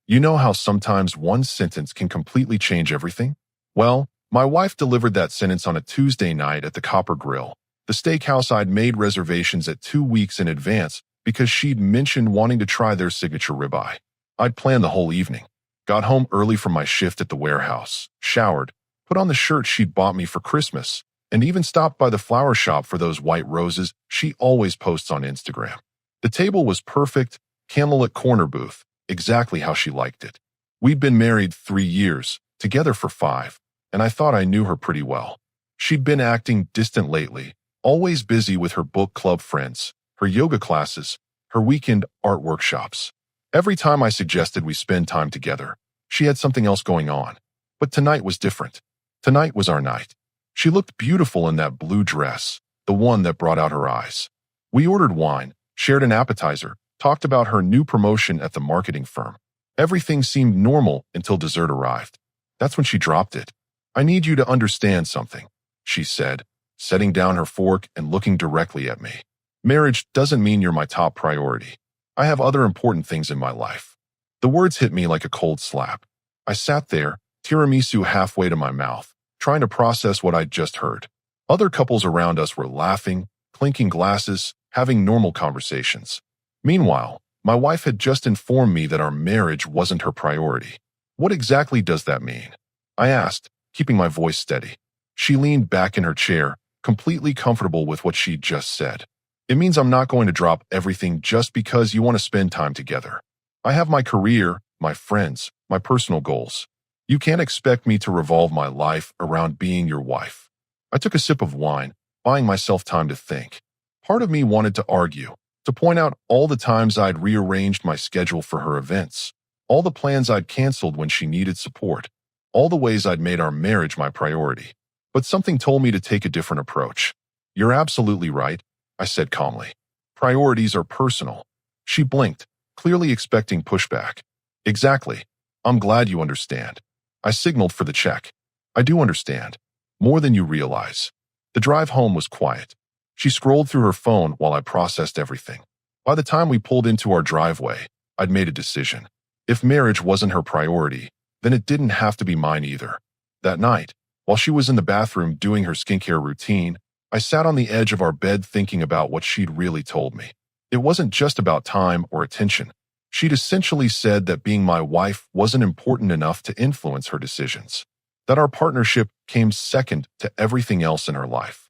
You know how sometimes one sentence can completely change everything? Well, my wife delivered that sentence on a Tuesday night at the Copper Grill, the steakhouse I'd made reservations at 2 weeks in advance because she'd mentioned wanting to try their signature ribeye. I'd planned the whole evening, got home early from my shift at the warehouse, showered, put on the shirt she'd bought me for Christmas, and even stopped by the flower shop for those white roses she always posts on Instagram. The table was perfect, candlelit corner booth, exactly how she liked it. We'd been married 3 years, together for 5, and I thought I knew her pretty well. She'd been acting distant lately, always busy with her book club friends, her yoga classes, her weekend art workshops. Every time I suggested we spend time together, she had something else going on. But tonight was different. Tonight was our night. She looked beautiful in that blue dress, the one that brought out her eyes. We ordered wine, shared an appetizer, talked about her new promotion at the marketing firm. Everything seemed normal until dessert arrived. That's when she dropped it. "I need you to understand something," she said, setting down her fork and looking directly at me. "Marriage doesn't mean you're my top priority. I have other important things in my life." The words hit me like a cold slap. I sat there, tiramisu halfway to my mouth, trying to process what I'd just heard. Other couples around us were laughing, clinking glasses, having normal conversations. Meanwhile, my wife had just informed me that our marriage wasn't her priority. "What exactly does that mean?" I asked, keeping my voice steady. She leaned back in her chair, completely comfortable with what she'd just said. "It means I'm not going to drop everything just because you want to spend time together. I have my career, my friends, my personal goals. You can't expect me to revolve my life around being your wife." I took a sip of wine, buying myself time to think. Part of me wanted to argue, to point out all the times I'd rearranged my schedule for her events, all the plans I'd canceled when she needed support, all the ways I'd made our marriage my priority. But something told me to take a different approach. "You're absolutely right," I said calmly. "Priorities are personal." She blinked, clearly expecting pushback. "Exactly. I'm glad you understand." I signaled for the check. "I do understand. More than you realize." The drive home was quiet. She scrolled through her phone while I processed everything. By the time we pulled into our driveway, I'd made a decision. If marriage wasn't her priority, then it didn't have to be mine either. That night, while she was in the bathroom doing her skincare routine, I sat on the edge of our bed thinking about what she'd really told me. It wasn't just about time or attention. She'd essentially said that being my wife wasn't important enough to influence her decisions, that our partnership came second to everything else in her life.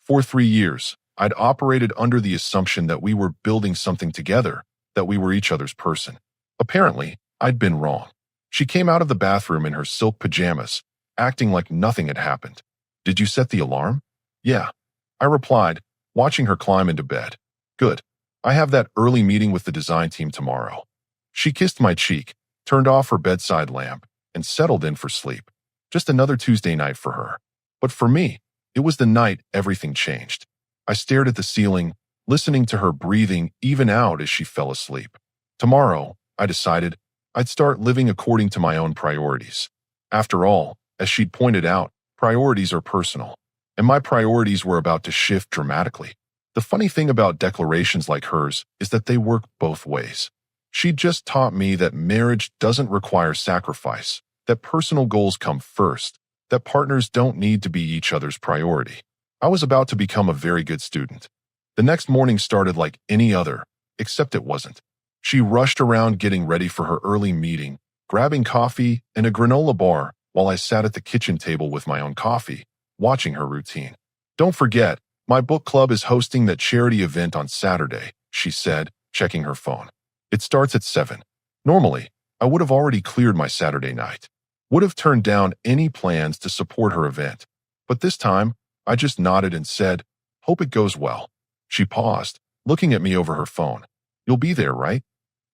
For 3 years, I'd operated under the assumption that we were building something together, that we were each other's person. Apparently, I'd been wrong. She came out of the bathroom in her silk pajamas, acting like nothing had happened. "Did you set the alarm?" "Yeah," I replied, watching her climb into bed. "Good. I have that early meeting with the design team tomorrow." She kissed my cheek, turned off her bedside lamp, and settled in for sleep. Just another Tuesday night for her. But for me, it was the night everything changed. I stared at the ceiling, listening to her breathing even out as she fell asleep. Tomorrow, I decided, I'd start living according to my own priorities. After all, as she'd pointed out, priorities are personal. And my priorities were about to shift dramatically. The funny thing about declarations like hers is that they work both ways. She'd just taught me that marriage doesn't require sacrifice, that personal goals come first, that partners don't need to be each other's priority. I was about to become a very good student. The next morning started like any other, except it wasn't. She rushed around getting ready for her early meeting, grabbing coffee and a granola bar while I sat at the kitchen table with my own coffee, watching her routine. "Don't forget, my book club is hosting that charity event on Saturday," she said, checking her phone. "It starts at 7. Normally, I would have already cleared my Saturday night. Would have turned down any plans to support her event. But this time, I just nodded and said, 'Hope it goes well.'" She paused, looking at me over her phone. "You'll be there, right?"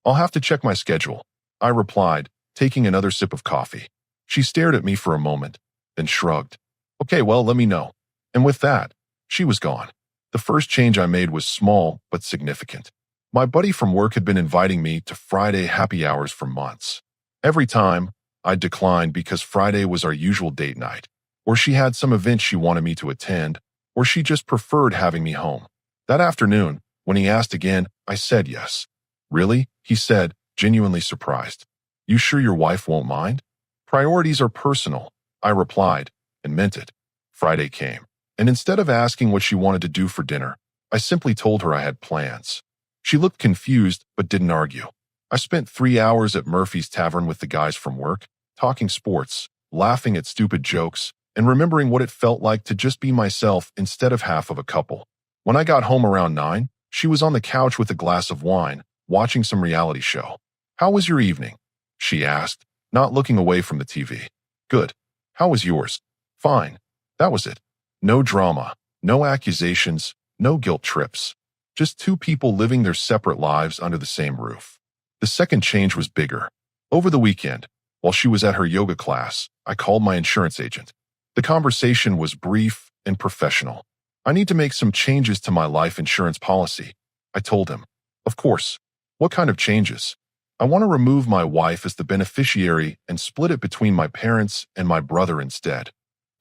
"I'll have to check my schedule," I replied, taking another sip of coffee. She stared at me for a moment, then shrugged. "Okay, well, let me know." And with that, she was gone. The first change I made was small but significant. My buddy from work had been inviting me to Friday happy hours for months. Every time, I'd decline because Friday was our usual date night, or she had some event she wanted me to attend, or she just preferred having me home. That afternoon, when he asked again, I said yes. "Really?" he said, genuinely surprised. You sure your wife won't mind? Priorities are personal, I replied, and meant it. Friday came, and instead of asking what she wanted to do for dinner, I simply told her I had plans. She looked confused but didn't argue. I spent 3 hours at Murphy's Tavern with the guys from work, talking sports, laughing at stupid jokes, and remembering what it felt like to just be myself instead of half of a couple. When I got home around 9, she was on the couch with a glass of wine, watching some reality show. "How was your evening?" she asked, not looking away from the TV. "Good. How was yours?" "Fine." That was it. No drama, no accusations, no guilt trips. Just two people living their separate lives under the same roof. The second change was bigger. Over the weekend, while she was at her yoga class, I called my insurance agent. The conversation was brief and professional. "I need to make some changes to my life insurance policy," I told him. "Of course. What kind of changes?" "I want to remove my wife as the beneficiary and split it between my parents and my brother instead."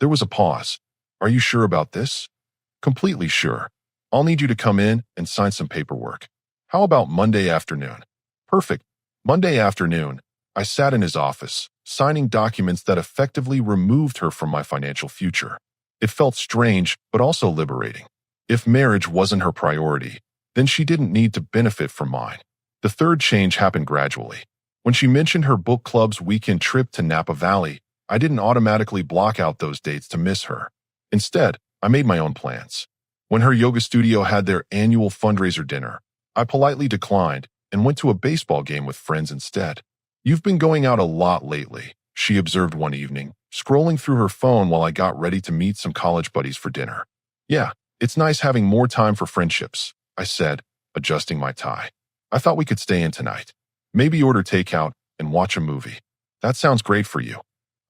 There was a pause. "Are you sure about this?" "Completely sure. I'll need you to come in and sign some paperwork." "How about Monday afternoon?" "Perfect." Monday afternoon, I sat in his office, signing documents that effectively removed her from my financial future. It felt strange, but also liberating. If marriage wasn't her priority, then she didn't need to benefit from mine. The third change happened gradually. When she mentioned her book club's weekend trip to Napa Valley, I didn't automatically block out those dates to miss her. Instead, I made my own plans. When her yoga studio had their annual fundraiser dinner, I politely declined and went to a baseball game with friends instead. "You've been going out a lot lately," she observed one evening, scrolling through her phone while I got ready to meet some college buddies for dinner. "Yeah, it's nice having more time for friendships," I said, adjusting my tie. "I thought we could stay in tonight. Maybe order takeout and watch a movie." "That sounds great for you,"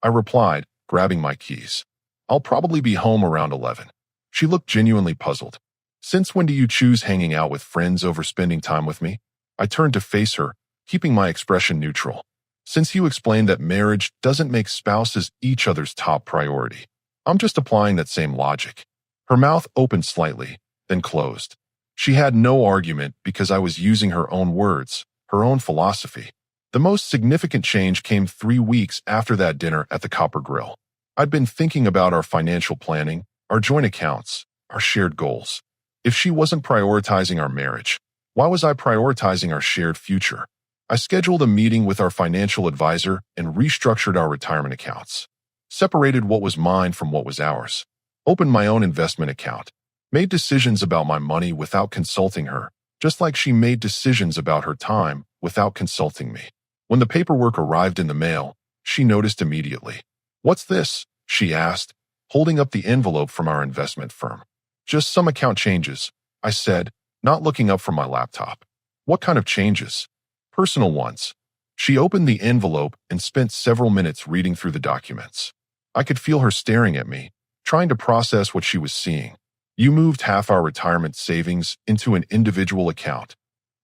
I replied, grabbing my keys. "I'll probably be home around 11. She looked genuinely puzzled. "Since when do you choose hanging out with friends over spending time with me?" I turned to face her, keeping my expression neutral. "Since you explained that marriage doesn't make spouses each other's top priority, I'm just applying that same logic." Her mouth opened slightly, then closed. She had no argument because I was using her own words, her own philosophy. The most significant change came 3 weeks after that dinner at the Copper Grill. I'd been thinking about our financial planning, our joint accounts, our shared goals. If she wasn't prioritizing our marriage, why was I prioritizing our shared future? I scheduled a meeting with our financial advisor and restructured our retirement accounts. Separated what was mine from what was ours. Opened my own investment account. Made decisions about my money without consulting her, just like she made decisions about her time without consulting me. When the paperwork arrived in the mail, she noticed immediately. "What's this?" she asked, holding up the envelope from our investment firm. "Just some account changes," I said, not looking up from my laptop. "What kind of changes?" "Personal ones." She opened the envelope and spent several minutes reading through the documents. I could feel her staring at me, trying to process what she was seeing. "You moved half our retirement savings into an individual account."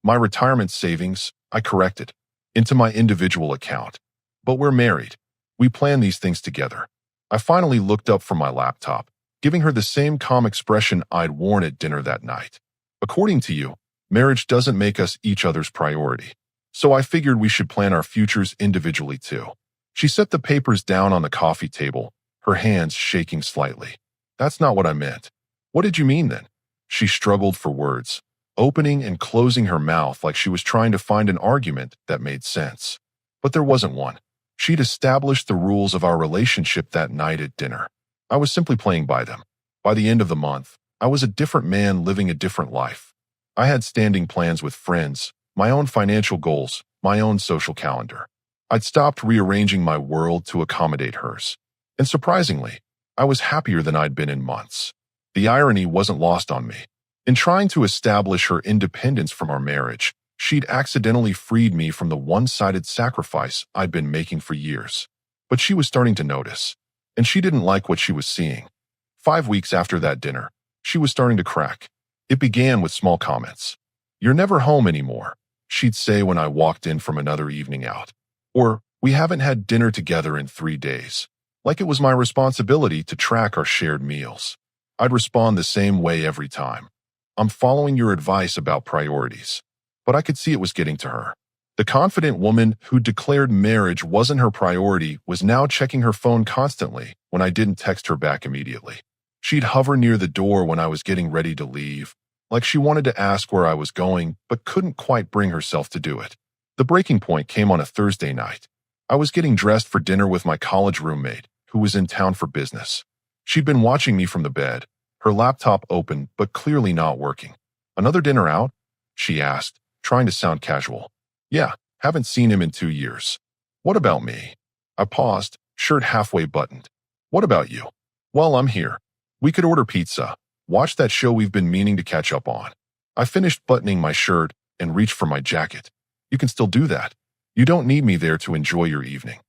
"My retirement savings," I corrected, "into my individual account. But we're married. We plan these things together." I finally looked up from my laptop, giving her the same calm expression I'd worn at dinner that night. "According to you, marriage doesn't make us each other's priority. So I figured we should plan our futures individually too." She set the papers down on the coffee table, her hands shaking slightly. "That's not what I meant." "What did you mean then?" She struggled for words, opening and closing her mouth like she was trying to find an argument that made sense. But there wasn't one. She'd established the rules of our relationship that night at dinner. I was simply playing by them. By the end of the month, I was a different man living a different life. I had standing plans with friends, my own financial goals, my own social calendar. I'd stopped rearranging my world to accommodate hers. And surprisingly, I was happier than I'd been in months. The irony wasn't lost on me. In trying to establish her independence from our marriage, she'd accidentally freed me from the one-sided sacrifice I'd been making for years. But she was starting to notice, and she didn't like what she was seeing. 5 weeks after that dinner, she was starting to crack. It began with small comments. "You're never home anymore," she'd say when I walked in from another evening out. Or, "We haven't had dinner together in 3 days." Like it was my responsibility to track our shared meals. I'd respond the same way every time. "I'm following your advice about priorities." But I could see it was getting to her. The confident woman who declared marriage wasn't her priority was now checking her phone constantly when I didn't text her back immediately. She'd hover near the door when I was getting ready to leave, like she wanted to ask where I was going but couldn't quite bring herself to do it. The breaking point came on a Thursday night. I was getting dressed for dinner with my college roommate, who was in town for business. She'd been watching me from the bed, her laptop open but clearly not working. "Another dinner out?" she asked, trying to sound casual. "Yeah, haven't seen him in 2 years." "What about me?" I paused, shirt halfway buttoned. "What about you?" "Well, I'm here. We could order pizza, watch that show we've been meaning to catch up on." I finished buttoning my shirt and reached for my jacket. "You can still do that. You don't need me there to enjoy your evening.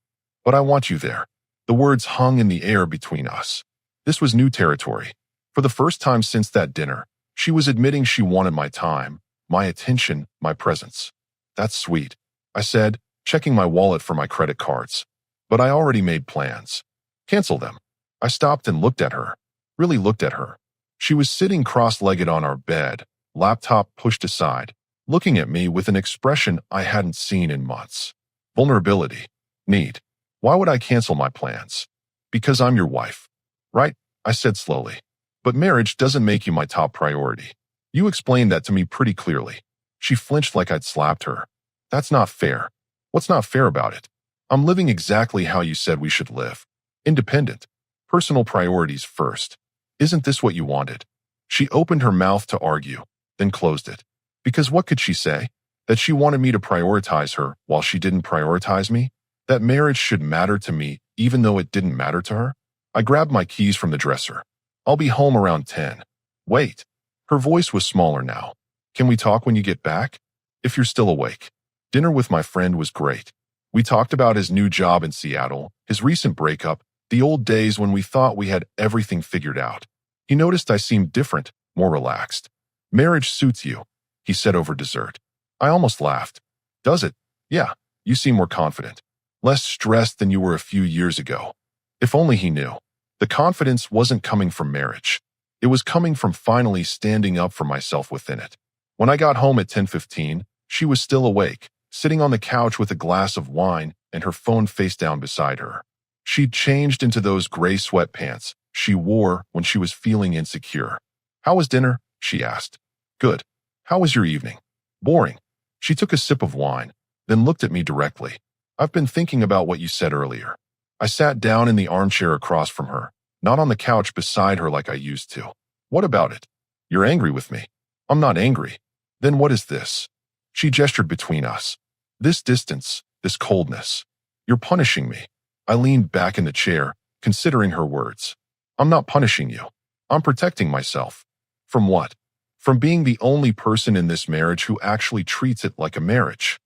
But I want you there." The words hung in the air between us. This was new territory. For the first time since that dinner, she was admitting she wanted my time, my attention, my presence. "That's sweet," I said, checking my wallet for my credit cards. "But I already made plans." "Cancel them." I stopped and looked at her. Really looked at her. She was sitting cross-legged on our bed, laptop pushed aside, looking at me with an expression I hadn't seen in months. Vulnerability. Need. "Why would I cancel my plans?" "Because I'm your wife." "Right," I said slowly. "But marriage doesn't make you my top priority. You explained that to me pretty clearly." She flinched like I'd slapped her. "That's not fair." "What's not fair about it?" "I'm living exactly how you said we should live. Independent. Personal priorities first. Isn't this what you wanted?" She opened her mouth to argue, then closed it. Because what could she say? That she wanted me to prioritize her while she didn't prioritize me? That marriage should matter to me even though it didn't matter to her? I grabbed my keys from the dresser. "I'll be home around 10. "Wait." Her voice was smaller now. "Can we talk when you get back? If you're still awake." Dinner with my friend was great. We talked about his new job in Seattle, his recent breakup, the old days when we thought we had everything figured out. He noticed I seemed different, more relaxed. "Marriage suits you," he said over dessert. I almost laughed. "Does it?" "Yeah, you seem more confident. Less stressed than you were a few years ago." If only he knew. The confidence wasn't coming from marriage. It was coming from finally standing up for myself within it. When I got home at 10:15, she was still awake, sitting on the couch with a glass of wine and her phone face down beside her. She'd changed into those gray sweatpants she wore when she was feeling insecure. "How was dinner?" she asked. "Good. How was your evening?" "Boring." She took a sip of wine, then looked at me directly. "I've been thinking about what you said earlier." I sat down in the armchair across from her, not on the couch beside her like I used to. "What about it?" "You're angry with me." "I'm not angry." "Then what is this?" She gestured between us. "This distance, this coldness. You're punishing me." I leaned back in the chair, considering her words. "I'm not punishing you. I'm protecting myself." "From what?" "From being the only person in this marriage who actually treats it like a marriage."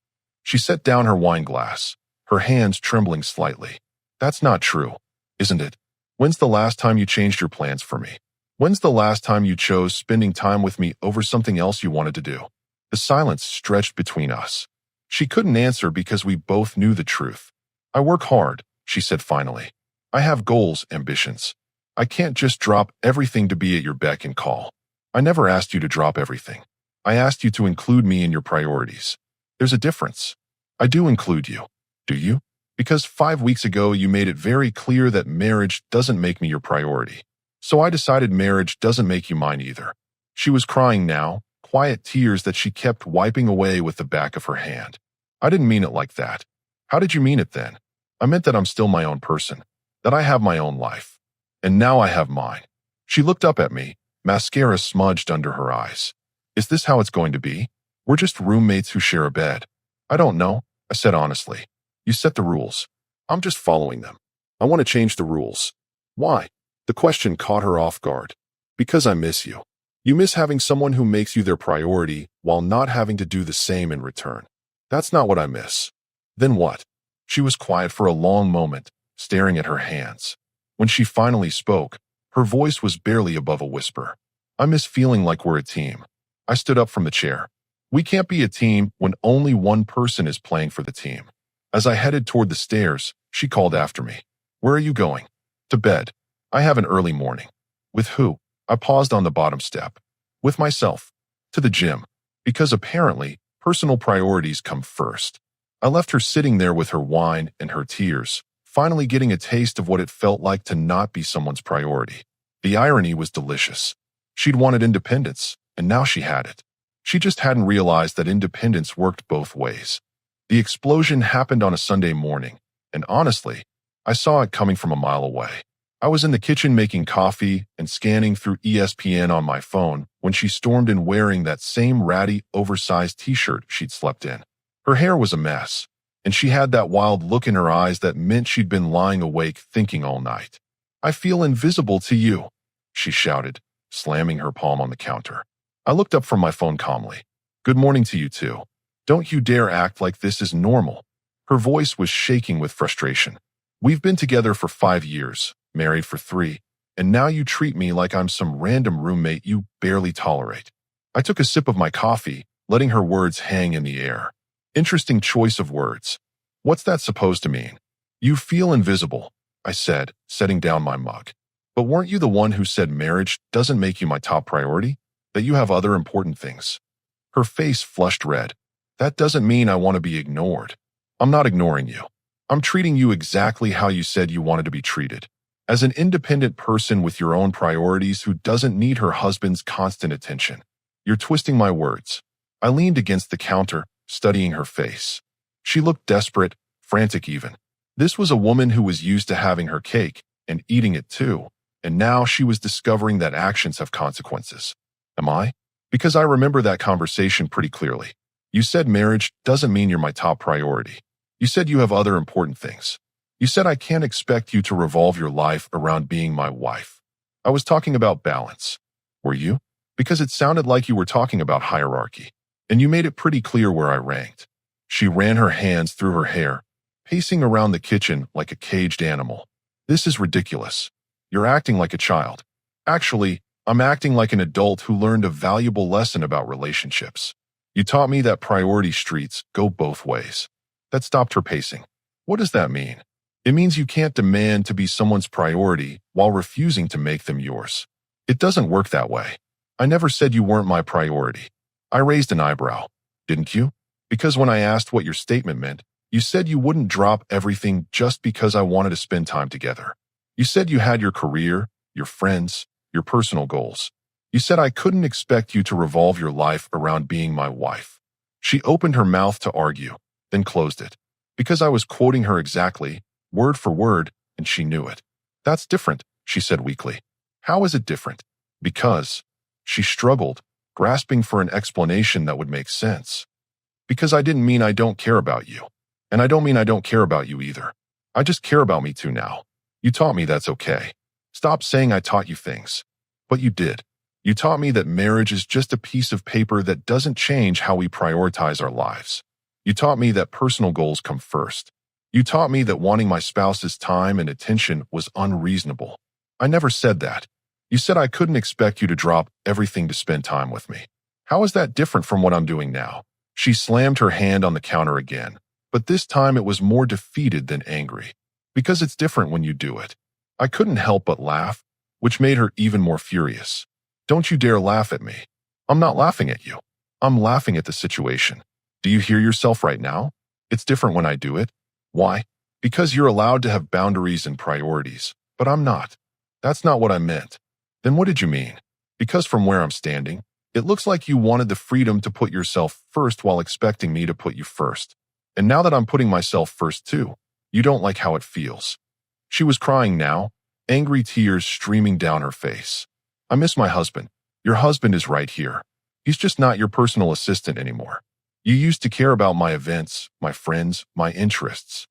She set down her wine glass, her hands trembling slightly. "That's not true, isn't it? When's the last time you changed your plans for me? When's the last time you chose spending time with me over something else you wanted to do?" The silence stretched between us. She couldn't answer because we both knew the truth. "I work hard," she said finally. "I have goals, ambitions. I can't just drop everything to be at your beck and call." "I never asked you to drop everything. I asked you to include me in your priorities." "There's a difference." "I do include you." "Do you?" "Because 5 weeks ago you made it very clear that marriage doesn't make me your priority. So I decided marriage doesn't make you mine either." She was crying now, quiet tears that she kept wiping away with the back of her hand. "I didn't mean it like that." "How did you mean it then?" "I meant that I'm still my own person, that I have my own life. And now I have mine." She looked up at me, mascara smudged under her eyes. "Is this how it's going to be? We're just roommates who share a bed." "I don't know," I said honestly. "You set the rules. I'm just following them. I want to change the rules." "Why?" The question caught her off guard. "Because I miss you. You miss having someone who makes you their priority while not having to do the same in return." "That's not what I miss." "Then what?" She was quiet for a long moment, staring at her hands. When she finally spoke, her voice was barely above a whisper. "I miss feeling like we're a team." I stood up from the chair. "We can't be a team when only one person is playing for the team." As I headed toward the stairs, she called after me. "Where are you going?" "To bed. I have an early morning." "With who?" I paused on the bottom step. "With myself. To the gym." Because apparently, personal priorities come first. I left her sitting there with her wine and her tears, finally getting a taste of what it felt like to not be someone's priority. The irony was delicious. She'd wanted independence, and now she had it. She just hadn't realized that independence worked both ways. The explosion happened on a Sunday morning, and honestly, I saw it coming from a mile away. I was in the kitchen making coffee and scanning through ESPN on my phone when she stormed in wearing that same ratty, oversized t-shirt she'd slept in. Her hair was a mess, and she had that wild look in her eyes that meant she'd been lying awake thinking all night. "I feel invisible to you," she shouted, slamming her palm on the counter. I looked up from my phone calmly. "Good morning to you too. Don't you dare act like this is normal." Her voice was shaking with frustration. "We've been together for 5 years, married for 3, and now you treat me like I'm some random roommate you barely tolerate." I took a sip of my coffee, letting her words hang in the air. Interesting choice of words. What's that supposed to mean? "You feel invisible," I said, setting down my mug. "But weren't you the one who said marriage doesn't make you my top priority? That you have other important things?" Her face flushed red. "That doesn't mean I want to be ignored. I'm not ignoring you. I'm treating you exactly how you said you wanted to be treated. As an independent person with your own priorities who doesn't need her husband's constant attention." "You're twisting my words." I leaned against the counter, studying her face. She looked desperate, frantic even. This was a woman who was used to having her cake and eating it too, and now she was discovering that actions have consequences. Am I? Because I remember that conversation pretty clearly. "You said marriage doesn't mean you're my top priority. You said you have other important things. You said I can't expect you to revolve your life around being my wife." I was talking about balance. Were you? Because it sounded like you were talking about hierarchy, and you made it pretty clear where I ranked. She ran her hands through her hair, pacing around the kitchen like a caged animal. "This is ridiculous. You're acting like a child." "Actually, I'm acting like an adult who learned a valuable lesson about relationships. You taught me that priority streets go both ways." That stopped her pacing. "What does that mean?" "It means you can't demand to be someone's priority while refusing to make them yours. It doesn't work that way." "I never said you weren't my priority." I raised an eyebrow. "Didn't you?" "Because when I asked what your statement meant, you said you wouldn't drop everything just because I wanted to spend time together. You said you had your career, your friends, your personal goals. You said I couldn't expect you to revolve your life around being my wife." She opened her mouth to argue, then closed it. Because I was quoting her exactly, word for word, and she knew it. "That's different," she said weakly. "How is it different?" "Because..." She struggled, grasping for an explanation that would make sense. "Because I didn't mean I don't care about you. And I don't mean I don't care about you either. I just care about me too now. You taught me that's okay. Stop saying I taught you things. But you did. You taught me that marriage is just a piece of paper that doesn't change how we prioritize our lives. You taught me that personal goals come first. You taught me that wanting my spouse's time and attention was unreasonable. I never said that. You said I couldn't expect you to drop everything to spend time with me. How is that different from what I'm doing now?" She slammed her hand on the counter again, but this time it was more defeated than angry. "Because it's different when you do it." I couldn't help but laugh, which made her even more furious. "Don't you dare laugh at me. I'm not laughing at you. I'm laughing at the situation. Do you hear yourself right now? It's different when I do it. Why? Because you're allowed to have boundaries and priorities, but I'm not. That's not what I meant." "Then what did you mean?" "Because from where I'm standing, it looks like you wanted the freedom to put yourself first while expecting me to put you first. And now that I'm putting myself first too, you don't like how it feels." She was crying now, angry tears streaming down her face. "I miss my husband. Your husband is right here. He's just not your personal assistant anymore. You used to care about my events, my friends, my interests.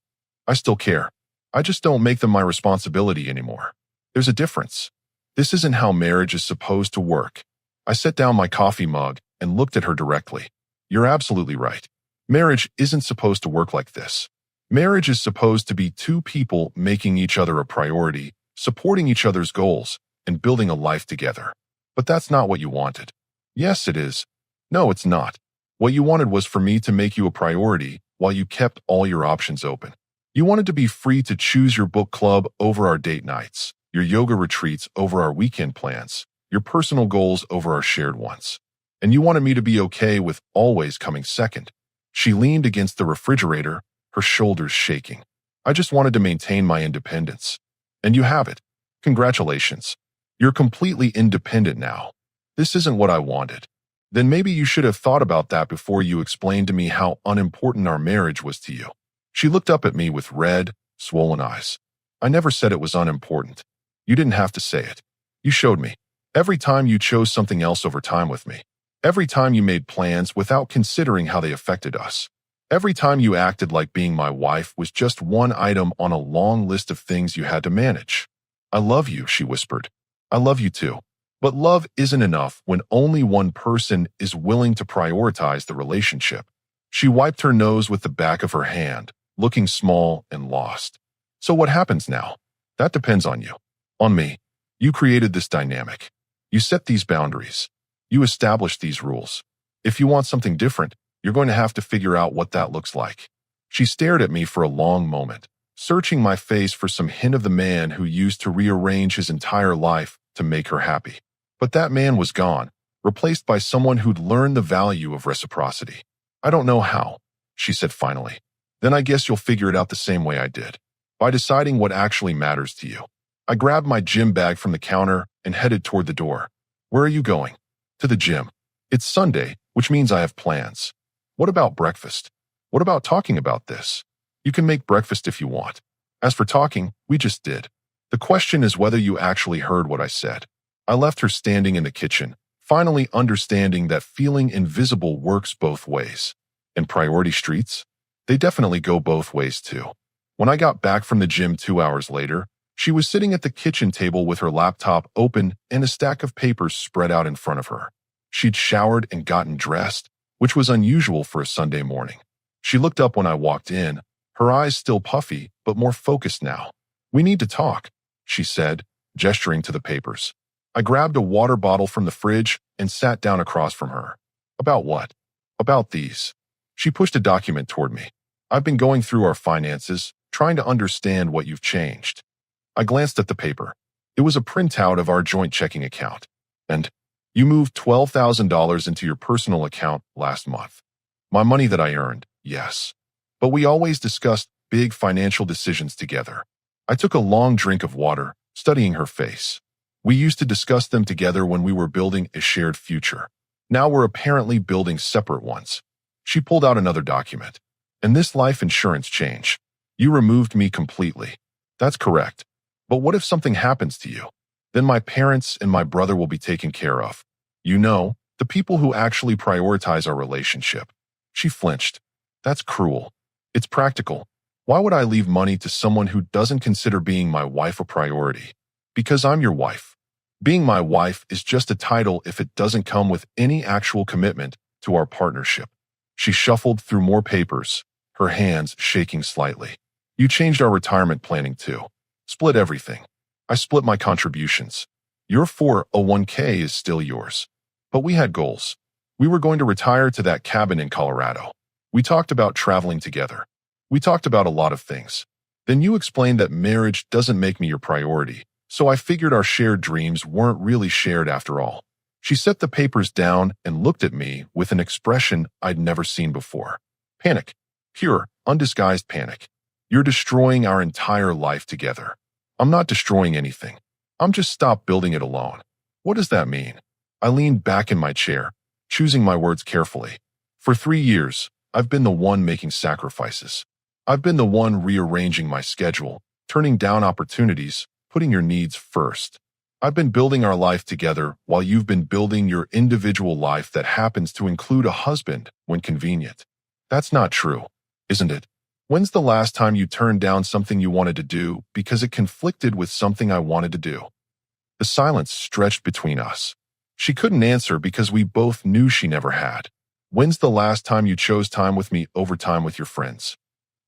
I still care. I just don't make them my responsibility anymore. There's a difference. This isn't how marriage is supposed to work." I set down my coffee mug and looked at her directly. "You're absolutely right. Marriage isn't supposed to work like this. Marriage is supposed to be two people making each other a priority, supporting each other's goals, and building a life together. But that's not what you wanted." "Yes, it is." "No, it's not. What you wanted was for me to make you a priority while you kept all your options open. You wanted to be free to choose your book club over our date nights, your yoga retreats over our weekend plans, your personal goals over our shared ones. And you wanted me to be okay with always coming second." She leaned against the refrigerator, her shoulders shaking. I just wanted to maintain my independence. And you have it. Congratulations. You're completely independent now. This isn't what I wanted. Then maybe you should have thought about that before you explained to me how unimportant our marriage was to you. She looked up at me with red, swollen eyes. I never said it was unimportant. You didn't have to say it. You showed me. Every time you chose something else over time with me. Every time you made plans without considering how they affected us. Every time you acted like being my wife was just one item on a long list of things you had to manage. I love you, she whispered. I love you too. But love isn't enough when only one person is willing to prioritize the relationship. She wiped her nose with the back of her hand, looking small and lost. So what happens now? That depends on you. On me. You created this dynamic. You set these boundaries. You established these rules. If you want something different, you're going to have to figure out what that looks like. She stared at me for a long moment, searching my face for some hint of the man who used to rearrange his entire life to make her happy. But that man was gone, replaced by someone who'd learned the value of reciprocity. I don't know how, she said finally. Then I guess you'll figure it out the same way I did, by deciding what actually matters to you. I grabbed my gym bag from the counter and headed toward the door. Where are you going? To the gym. It's Sunday, which means I have plans. What about breakfast? What about talking about this? You can make breakfast if you want. As for talking, we just did. The question is whether you actually heard what I said. I left her standing in the kitchen, finally understanding that feeling invisible works both ways. And priority streets? They definitely go both ways too. When I got back from the gym 2 hours later, she was sitting at the kitchen table with her laptop open and a stack of papers spread out in front of her. She'd showered and gotten dressed, which was unusual for a Sunday morning. She looked up when I walked in, her eyes still puffy, but more focused now. We need to talk, she said, gesturing to the papers. I grabbed a water bottle from the fridge and sat down across from her. About what? About these. She pushed a document toward me. I've been going through our finances, trying to understand what you've changed. I glanced at the paper. It was a printout of our joint checking account. And you moved $12,000 into your personal account last month. My money that I earned, yes. But we always discussed big financial decisions together. I took a long drink of water, studying her face. We used to discuss them together when we were building a shared future. Now we're apparently building separate ones. She pulled out another document. And this life insurance change. You removed me completely. That's correct. But what if something happens to you? Then my parents and my brother will be taken care of. You know, the people who actually prioritize our relationship. She flinched. That's cruel. It's practical. Why would I leave money to someone who doesn't consider being my wife a priority? Because I'm your wife. Being my wife is just a title if it doesn't come with any actual commitment to our partnership. She shuffled through more papers, her hands shaking slightly. You changed our retirement planning too. Split everything. I split my contributions. Your 401k is still yours. But we had goals. We were going to retire to that cabin in Colorado. We talked about traveling together. We talked about a lot of things. Then you explained that marriage doesn't make me your priority, so I figured our shared dreams weren't really shared after all. She set the papers down and looked at me with an expression I'd never seen before. Panic. Pure, undisguised panic. You're destroying our entire life together. I'm not destroying anything. I'm just stopped building it alone. What does that mean? I leaned back in my chair, choosing my words carefully. For 3 years, I've been the one making sacrifices. I've been the one rearranging my schedule, turning down opportunities, putting your needs first. I've been building our life together while you've been building your individual life that happens to include a husband when convenient. That's not true, isn't it? When's the last time you turned down something you wanted to do because it conflicted with something I wanted to do? The silence stretched between us. She couldn't answer because we both knew she never had. When's the last time you chose time with me over time with your friends?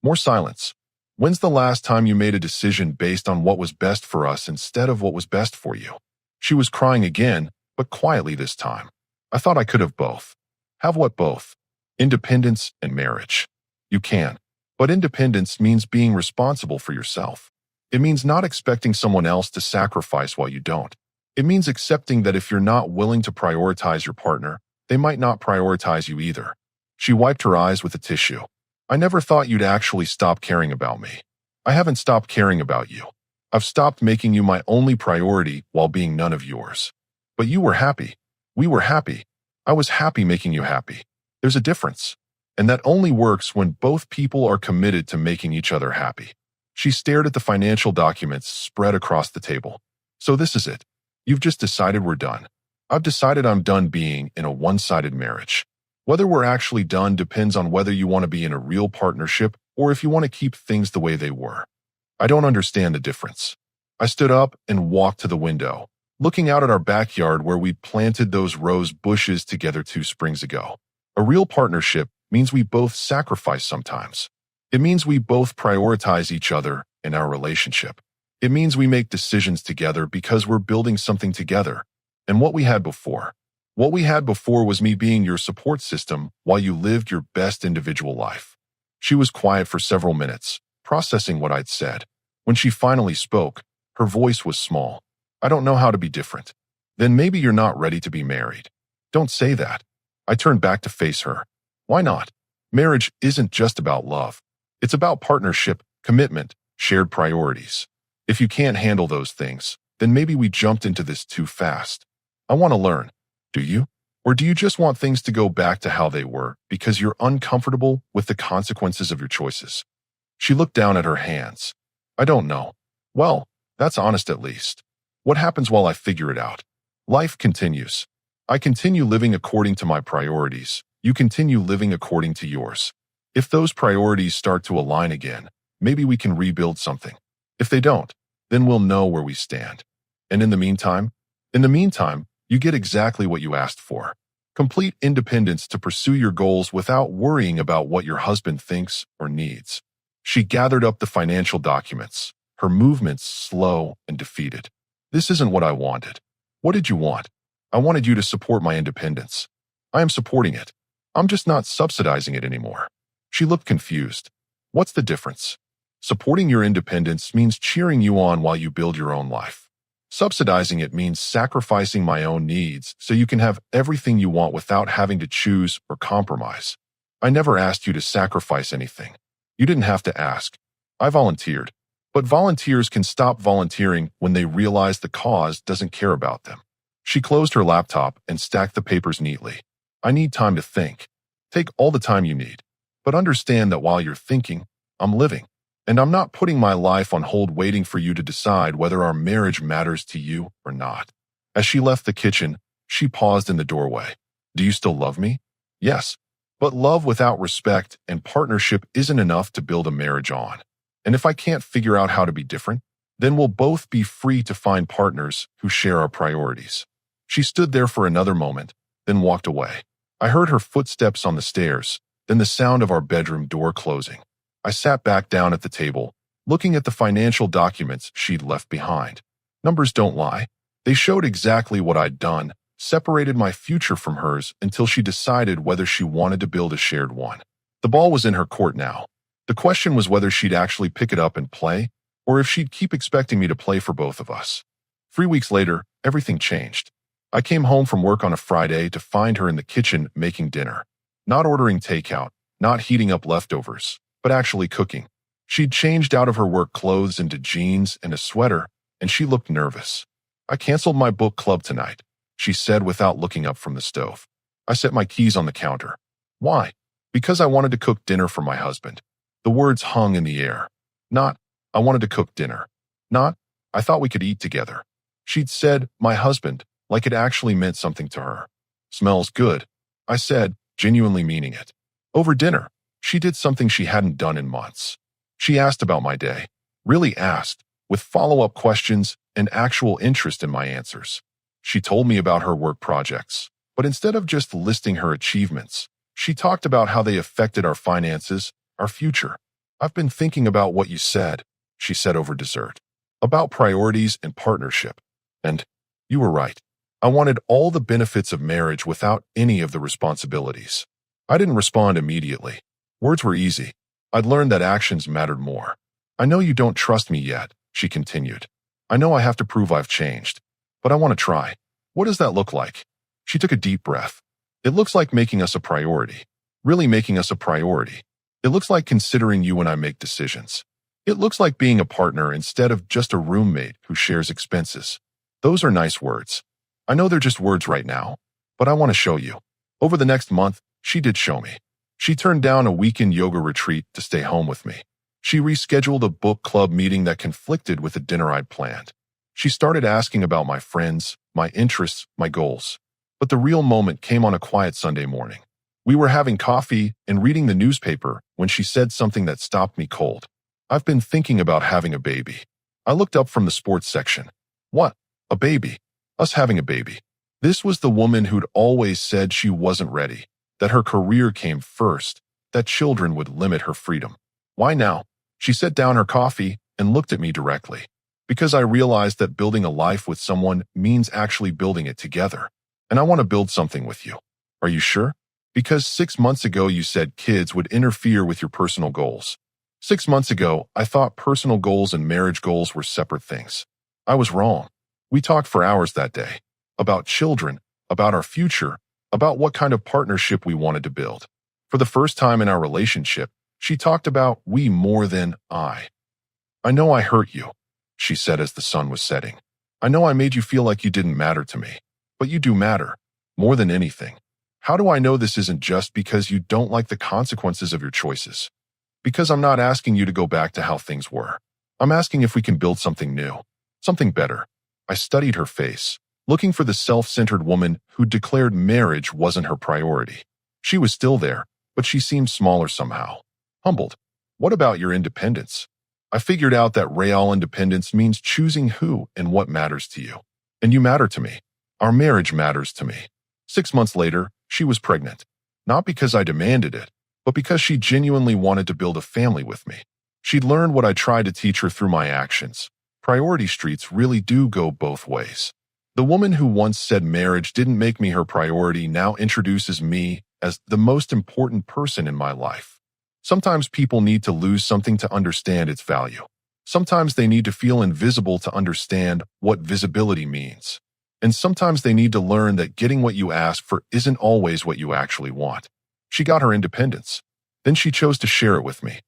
More silence. When's the last time you made a decision based on what was best for us instead of what was best for you? She was crying again, but quietly this time. I thought I could have both. Have what both? Independence and marriage. You can. But independence means being responsible for yourself. It means not expecting someone else to sacrifice while you don't. It means accepting that if you're not willing to prioritize your partner, they might not prioritize you either. She wiped her eyes with a tissue. I never thought you'd actually stop caring about me. I haven't stopped caring about you. I've stopped making you my only priority while being none of yours. But you were happy. We were happy. I was happy making you happy. There's a difference. And that only works when both people are committed to making each other happy. She stared at the financial documents spread across the table. So this is it. You've just decided we're done. I've decided I'm done being in a one-sided marriage. Whether we're actually done depends on whether you want to be in a real partnership or if you want to keep things the way they were. I don't understand the difference. I stood up and walked to the window, looking out at our backyard where we planted those rose bushes together 2 springs ago. A real partnership means we both sacrifice sometimes. It means we both prioritize each other in our relationship. It means we make decisions together because we're building something together. And what we had before was me being your support system while you lived your best individual life. She was quiet for several minutes, processing what I'd said. When she finally spoke, her voice was small. I don't know how to be different. Then maybe you're not ready to be married. Don't say that. I turned back to face her. Why not? Marriage isn't just about love. It's about partnership, commitment, shared priorities. If you can't handle those things, then maybe we jumped into this too fast. I want to learn. Do you? Or do you just want things to go back to how they were because you're uncomfortable with the consequences of your choices? She looked down at her hands. I don't know. Well, that's honest at least. What happens while I figure it out? Life continues. I continue living according to my priorities. You continue living according to yours. If those priorities start to align again, maybe we can rebuild something. If they don't, then we'll know where we stand. And in the meantime, you get exactly what you asked for. Complete independence to pursue your goals without worrying about what your husband thinks or needs. She gathered up the financial documents, her movements slow and defeated. This isn't what I wanted. What did you want? I wanted you to support my independence. I am supporting it. I'm just not subsidizing it anymore. She looked confused. What's the difference? Supporting your independence means cheering you on while you build your own life. Subsidizing it means sacrificing my own needs so you can have everything you want without having to choose or compromise. I never asked you to sacrifice anything. You didn't have to ask. I volunteered. But volunteers can stop volunteering when they realize the cause doesn't care about them. She closed her laptop and stacked the papers neatly. I need time to think. Take all the time you need. But understand that while you're thinking, I'm living. And I'm not putting my life on hold waiting for you to decide whether our marriage matters to you or not. As she left the kitchen, she paused in the doorway. Do you still love me? Yes. But love without respect and partnership isn't enough to build a marriage on. And if I can't figure out how to be different, then we'll both be free to find partners who share our priorities. She stood there for another moment, then walked away. I heard her footsteps on the stairs, then the sound of our bedroom door closing. I sat back down at the table, looking at the financial documents she'd left behind. Numbers don't lie. They showed exactly what I'd done, separated my future from hers until she decided whether she wanted to build a shared one. The ball was in her court now. The question was whether she'd actually pick it up and play, or if she'd keep expecting me to play for both of us. 3 weeks later, everything changed. I came home from work on a Friday to find her in the kitchen making dinner. Not ordering takeout, not heating up leftovers, but actually cooking. She'd changed out of her work clothes into jeans and a sweater, and she looked nervous. I canceled my book club tonight, she said without looking up from the stove. I set my keys on the counter. Why? Because I wanted to cook dinner for my husband. The words hung in the air. Not, I wanted to cook dinner. Not, I thought we could eat together. She'd said, my husband, like it actually meant something to her. Smells good, I said, genuinely meaning it. Over dinner, she did something she hadn't done in months. She asked about my day, really asked, with follow-up questions and actual interest in my answers. She told me about her work projects, but instead of just listing her achievements, she talked about how they affected our finances, our future. I've been thinking about what you said, she said over dessert, about priorities and partnership. And you were right. I wanted all the benefits of marriage without any of the responsibilities. I didn't respond immediately. Words were easy. I'd learned that actions mattered more. I know you don't trust me yet, she continued. I know I have to prove I've changed, but I want to try. What does that look like? She took a deep breath. It looks like making us a priority. Really making us a priority. It looks like considering you when I make decisions. It looks like being a partner instead of just a roommate who shares expenses. Those are nice words. I know they're just words right now, but I want to show you. Over the next month, she did show me. She turned down a weekend yoga retreat to stay home with me. She rescheduled a book club meeting that conflicted with the dinner I'd planned. She started asking about my friends, my interests, my goals. But the real moment came on a quiet Sunday morning. We were having coffee and reading the newspaper when she said something that stopped me cold. I've been thinking about having a baby. I looked up from the sports section. What? A baby? Us having a baby? This was the woman who'd always said she wasn't ready, that her career came first, that children would limit her freedom. Why now? She set down her coffee and looked at me directly. Because I realized that building a life with someone means actually building it together. And I want to build something with you. Are you sure? Because 6 months ago you said kids would interfere with your personal goals. 6 months ago, I thought personal goals and marriage goals were separate things. I was wrong. We talked for hours that day. About children, about our future, about what kind of partnership we wanted to build. For the first time in our relationship, she talked about we more than I. I know I hurt you, she said as the sun was setting. I know I made you feel like you didn't matter to me, but you do matter, more than anything. How do I know this isn't just because you don't like the consequences of your choices? Because I'm not asking you to go back to how things were. I'm asking if we can build something new, something better. I studied her face, looking for the self-centered woman who declared marriage wasn't her priority. She was still there, but she seemed smaller somehow. Humbled. What about your independence? I figured out that real independence means choosing who and what matters to you. And you matter to me. Our marriage matters to me. 6 months later, she was pregnant. Not because I demanded it, but because she genuinely wanted to build a family with me. She'd learned what I tried to teach her through my actions. Priority streets really do go both ways. The woman who once said marriage didn't make me her priority now introduces me as the most important person in my life. Sometimes people need to lose something to understand its value. Sometimes they need to feel invisible to understand what visibility means. And sometimes they need to learn that getting what you ask for isn't always what you actually want. She got her independence. Then she chose to share it with me.